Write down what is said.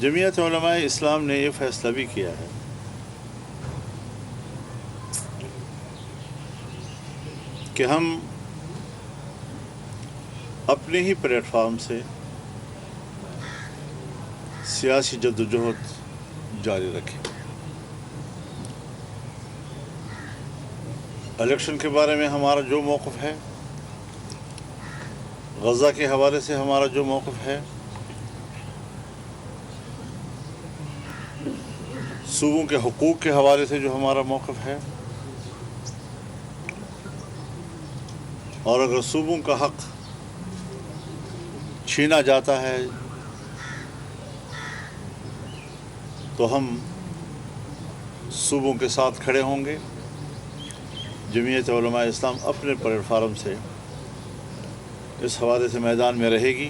جمعیت علماء اسلام نے یہ فیصلہ بھی کیا ہے کہ ہم اپنے ہی پلیٹ فارم سے سیاسی جدوجہد جاری رکھیں. الیکشن کے بارے میں ہمارا جو موقف ہے، غزہ کے حوالے سے ہمارا جو موقف ہے، صوبوں کے حقوق کے حوالے سے جو ہمارا موقف ہے، اور اگر صوبوں کا حق چھینا جاتا ہے تو ہم صوبوں کے ساتھ کھڑے ہوں گے. جمعیت علماء اسلام اپنے پلیٹ فارم سے اس حوالے سے میدان میں رہے گی.